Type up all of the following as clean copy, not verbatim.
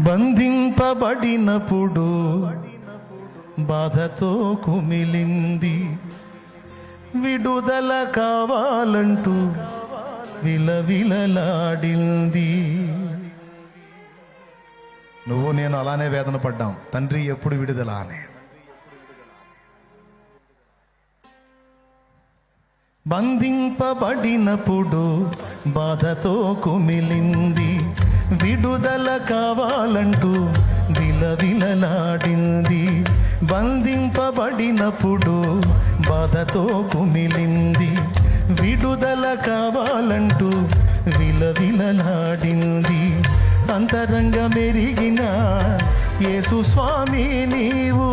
బంధింపబడినప్పుడు బాధతో కుమిలింది, విడుదల కావాలంటూ విలవిలలాడింది. నువ్వు నేను అలానే వేదన పడ్డాం, తండ్రి ఎప్పుడు విడుదల అని. బంధింపబడినప్పుడు బాధతో కుమిలింది, విడుదల కావాలంటూ విలవిలలాడింది. బంధింపబడినప్పుడు బాధతో కుమిలింది, విడుదల కావాలంటూ విలవిలలాడింది. అంతరంగ మెరిగిన యేసు స్వామి నీవు,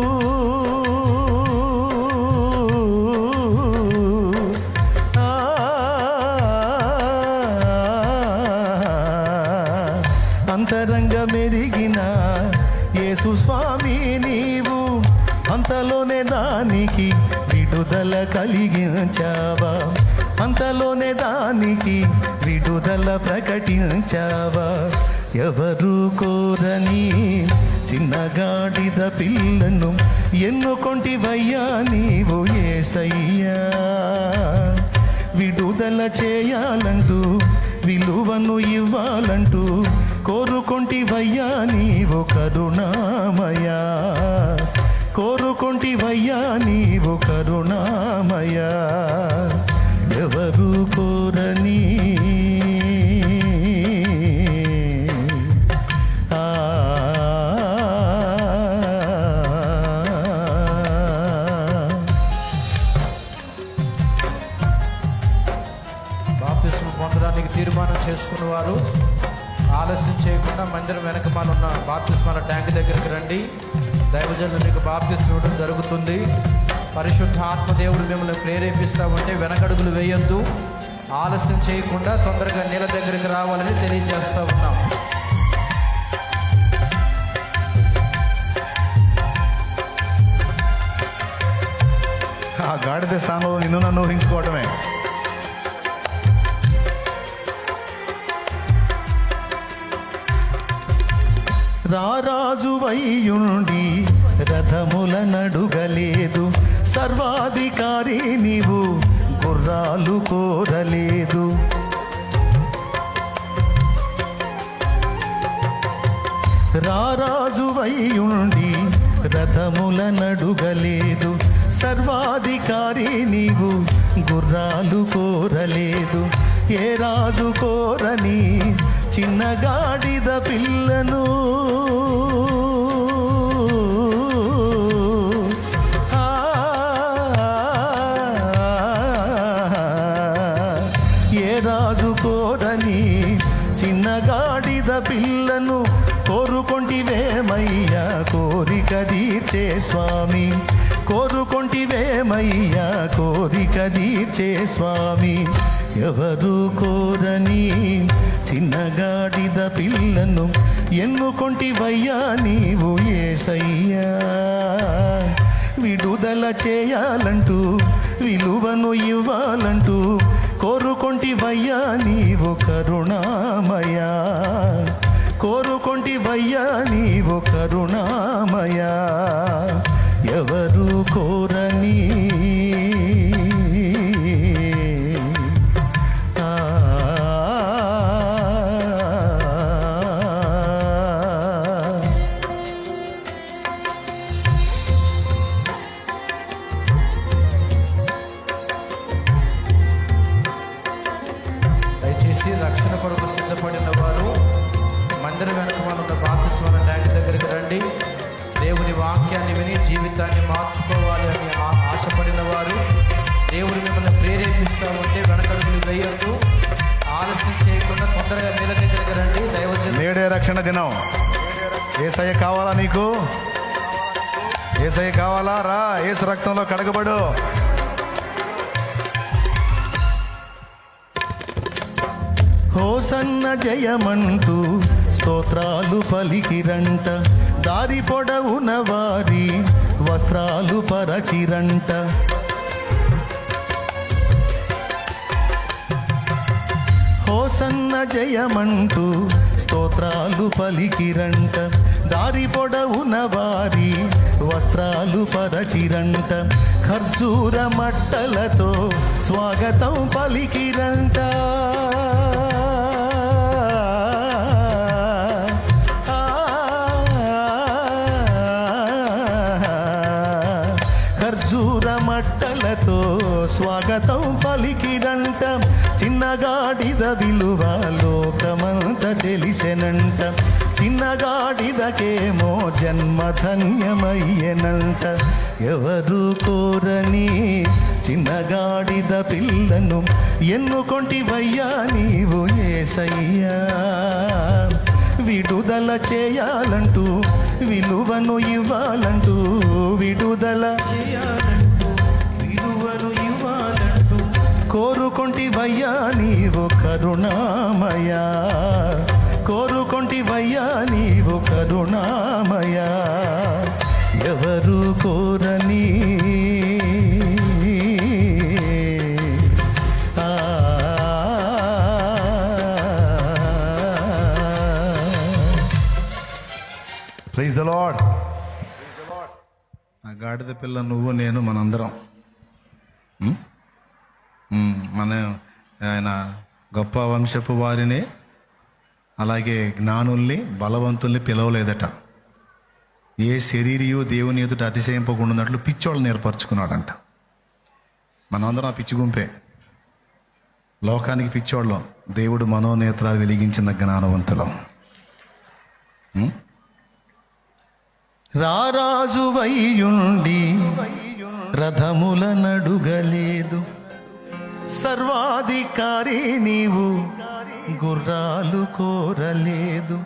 అంతరంగ మెరిగిన యేసు స్వామి నీవు, అంతలోనే దానికి విడుదల కలిగించావా, అంతలోనే దానికి విడుదల ప్రకటించావా. ఎవరు కోరని చిన్నగాడిద పిల్లను ఎన్నుకొంటివయ్యా నీవు యేసయ్యా. విడుదల చేయాలంటూ విలువను ఇవ్వాలంటూ కోరుకొంటివయ్యా నీవు కరుణామయా, కోరుకొంటివయ్యా నీవు కరుణామయా. ఎవరు కోరని బాప్తిస్మం పొందడానికి తీర్మానం చేసుకున్న వారు ఆలస్యం చేయకుండా మందిరం వెనకమాల ఉన్న బాప్తిస్మాల ట్యాంక్ దగ్గరికి రండి. దైవజనులు మీకు బాప్తిస్మం ఇవ్వడం జరుగుతుంది. పరిశుద్ధ ఆత్మదేవుడు మిమ్మల్ని ప్రేరేపిస్తూ ఉంటే వెనకడుగులు వేయొద్దు. ఆలస్యం చేయకుండా తొందరగా నీళ్ళ దగ్గరికి రావాలని తెలియజేస్తూ ఉన్నాం. ఆ గాడిద స్థానంలో నిన్ను నన్ను ఊహించుకోవటమే. రారాజు వయ్యుండి రథముల నడుగలేదు, సర్వాధికారి నీవు గుర్రాలు కోరలేదు. రారాజు వయ్యుండి రథముల నడుగలేదు, సర్వాధికారి నీవు గుర్రాలు కోరలేదు. ఏ రాజు కోరని చిన్నగాడిద పిల్లను ఏ రాజు కోరని చిన్నగాడిద పిల్లను కోరుకొంటివేమయ్యా కోరిక తీర్చే స్వామి, కోరుకొంటివేమయ్యా కోరిక తీర్చే స్వామి. ఎవరు కోరని చిన్నగాడిద పిల్లను ఎన్నుకొంటివయ్యా నీవు యేసయ్యా. విడుదల చేయాలంటూ విలువను ఇవ్వాలంటూ కోరుకొంటివయ్యా నీవు కరుణామయా, కోరుకొంటివయ్యా నీవు కరుణామయా. ఎవరు కోరని దయచేసి రక్షణ కొరకు సిద్ధపడిన వారు మందిరం వెనకమాల ఉన్న బాప్తిస్మం ట్యాంక్ దగ్గరికి రండి. దేవుని వాక్యాన్ని విని జీవితాన్ని మార్చుకోవాలి అని ఆశపడిన వారు, దేవుడు మిమ్మల్ని ప్రేరేపిస్తూ ఉంటే వెనకడుగులు వేయొద్దు. ఆలస్యం చేయకుండా తొందరగా నీళ్ళ దగ్గరికి రండి. దైవజనులు నేడే రక్షణ దినం. యేసయ్య కావాలా నీకు? యేసయ్య కావాలా? రా, యేసు రక్తంలో కడగబడు. హోసన్న జయమంటూ స్తోత్రాలు పలికిరంట, దారి పొడవున వారి వస్త్రాలు పరచిరంట. హోసన్న జయమంటూ స్తోత్రాలు పలికిరంట. దారి పొడవున వారి వస్త్రాలు పరచిరంట. ఖర్జూర మట్టలతో స్వాగతం పలికిరంట. ఖర్జూర మట్టలతో స్వాగతం పలికిరంట. చిన్నగాడిద విలువ లోకమంత తెలిసెనంట. చిన్నగాడిదకేమో జన్మధన్యమయ్యనంట. ఎవరు కోరని చిన్నగాడిద పిల్లను ఎన్నుకొంటివయ్యా నీవు యేసయ్యా. విడుదల చేయాలంటూ విలువను ఇవ్వాలంటూ విడుదల చేయాలంటూ విలువను ఇవ్వాలంటూ కోరుకొంటివయ్యా నీవు కరుణామయా. కోరుకొంటివయ్యా నీవు కరుణామయా. ఎవరు కోరని ప్రైజ్ ద లార్డ్. ఆ గాడిద పిల్ల నువ్వు నేను మనందరం మన ఆయన గొప్ప వంశపు వారిని అలాగే జ్ఞానుల్ని బలవంతుల్ని పిలవలేదట. ఏ శరీరియో దేవుని ఎదుట అతిశయింపకుండాన్నట్లు పిచ్చోళ్ళని ఏర్పరచుకున్నాడంట. మనందరం ఆ పిచ్చి గుంపే, లోకానికి పిచ్చోళ్ళం. దేవుడు మనోనేత్రాలు వెలిగించిన జ్ఞానవంతులం. రారాజువైయుండి రథముల నడుగలేదు. సర్వాధికారి నీవు గుర్రాలు కోరలేదు.